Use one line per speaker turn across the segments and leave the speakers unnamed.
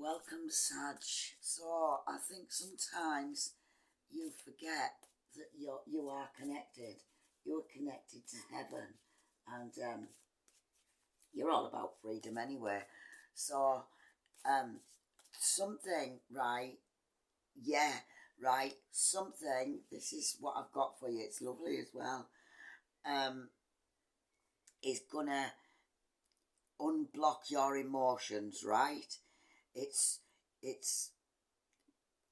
Welcome, Sag. So I think sometimes you forget that you are connected. You're connected to heaven, and you're all about freedom anyway. So something, right? Yeah, right. Something. This is what I've got for you. It's lovely as well. Um, is gonna unblock your emotions, right? It's it's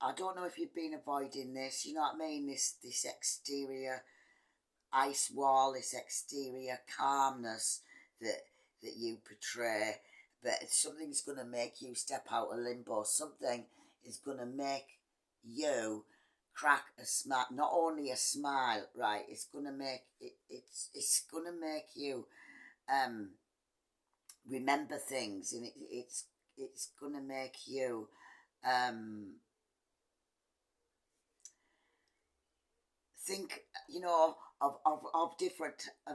I don't know if you've been avoiding this, you know what I mean? This exterior ice wall, this exterior calmness that you portray, but something's gonna make you step out of limbo. Something is gonna make you crack a smile, not only a smile, right? It's gonna make it's gonna make you um remember things, and it's gonna make you um think, of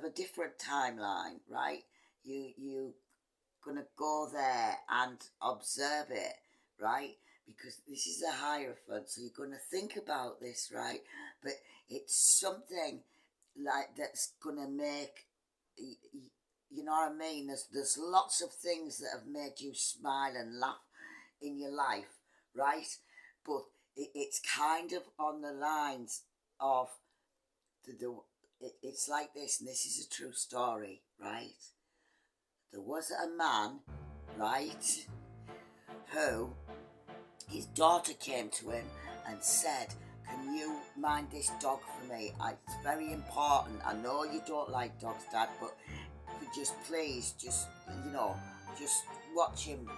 a different timeline, right? You gonna go there and observe it, right? Because this is a hierophant, so you're gonna think about this, right? But it's something like that's gonna make you know what I mean. There's lots of things that have made you smile and laugh in your life, right? But it's kind of on the lines of it's like this, and this is a true story, right? There was a man, right, who his daughter came to him and said, "Can you mind this dog for me? It's very important. I know you don't like dogs, Dad, but just please, just watch him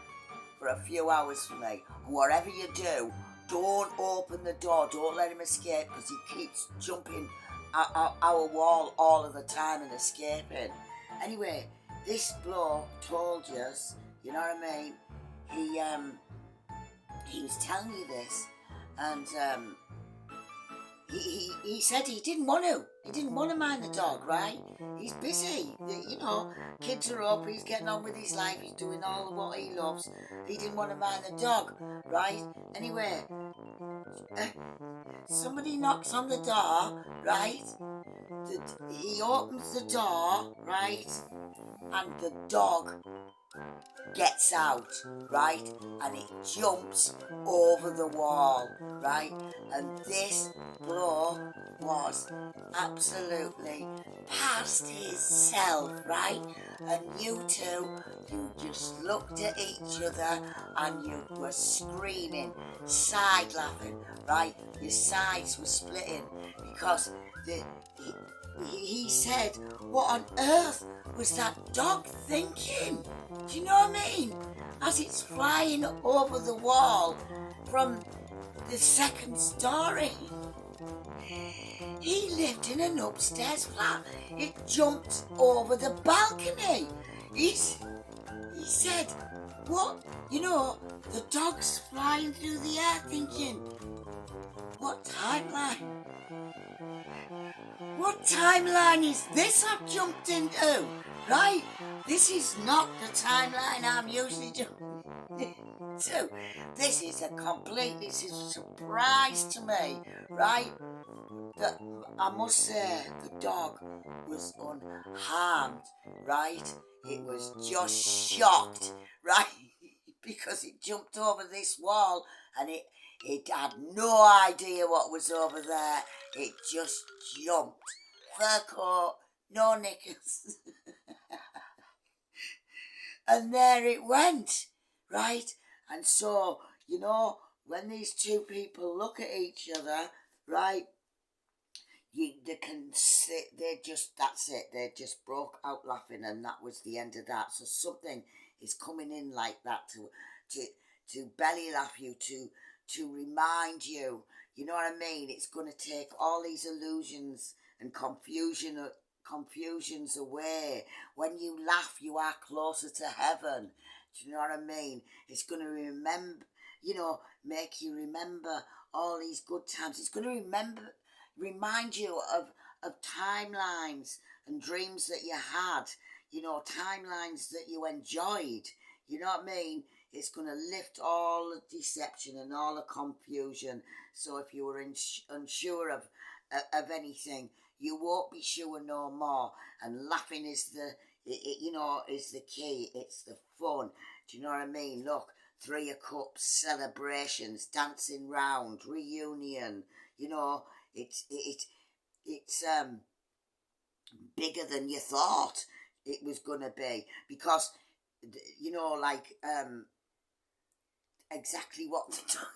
for a few hours for me. And whatever you do, don't open the door. Don't let him escape, because he keeps jumping our wall all of the time and escaping." Anyway, this bloke told us, you know what I mean? He was telling you this, and he said he didn't want to. He didn't want to mind the dog, right? He's busy. Kids are up. He's getting on with his life. He's doing all of what he loves. He didn't want to mind the dog, right? Anyway, somebody knocks on the door, right? He opens the door, right? And the dog gets out, right? And it jumps over the wall, right? And this bloke was absolutely past himself, right? And you two, you just looked at each other and you were screaming, side laughing, right? Your sides were splitting because he said, "What on earth was that dog thinking?" Do you know what I mean? As it's flying over the wall from the second story. He lived in an upstairs flat. It jumped over the balcony. He said, "What? The dog's flying through the air thinking, what timeline? What timeline is this I've jumped into? Right? This is not the timeline I'm usually jumping into. This is a surprise to me, right? I must say, the dog was unharmed, right? It was just shocked, right? Because it jumped over this wall and it had no idea what was over there. It just jumped. Fur coat, no knickers. And there it went, right? And so, when these two people look at each other, right, they can sit, that's it, they just broke out laughing, and that was the end of that. So something is coming in like that to belly laugh you, to remind you, you know what I mean? It's going to take all these illusions and confusions away. When you laugh, you are closer to heaven. Do you know what I mean? It's going to make you remember all these good times. It's going to remind you of timelines and dreams that you had, timelines that you enjoyed. You know what I mean? It's going to lift all the deception and all the confusion. So if you were unsure of anything, you won't be sure no more. And laughing is is the key. It's the fun. Do you know what I mean? Look, 3 of Cups, celebrations, dancing round, reunion. You know, it's bigger than you thought it was gonna be, because like exactly what the dog,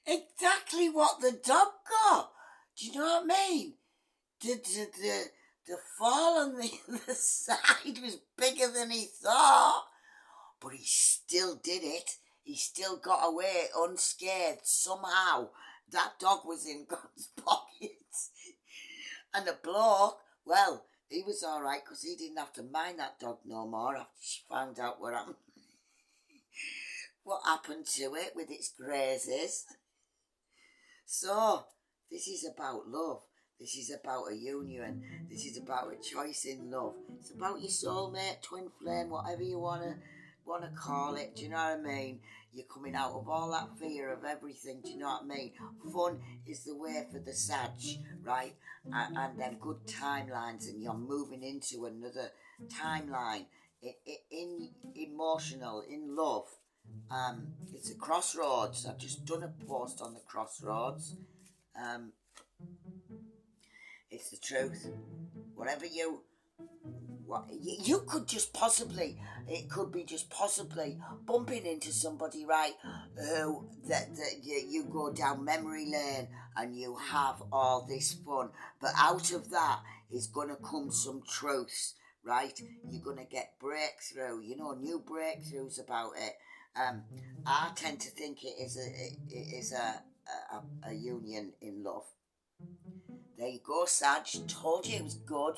exactly what the dog got. Do you know what I mean? The fall on the other side was bigger than he thought, but he still did it. He still got away unscathed somehow. That dog was in God's pockets. And the bloke, well, he was all right because he didn't have to mind that dog no more after she found out what happened to it with its grazes. So, this is about love. This is about a union. This is about a choice in love. It's about your soulmate, twin flame, whatever you wanna call it. Do you know what I mean? You're coming out of all that fear of everything. Do you know what I mean? Fun is the way for the Sag, right? And then good timelines, and you're moving into another timeline. In emotional, in love. It's a crossroads. I've just done a post on the crossroads. It's the truth. Whatever you could just possibly, it could be just possibly bumping into somebody, right, who that you go down memory lane and you have all this fun, but out of that is going to come some truths, right? You're going to get breakthrough, new breakthroughs about it. I tend to think it is a union in love. There you go, Sag. Told you it was good.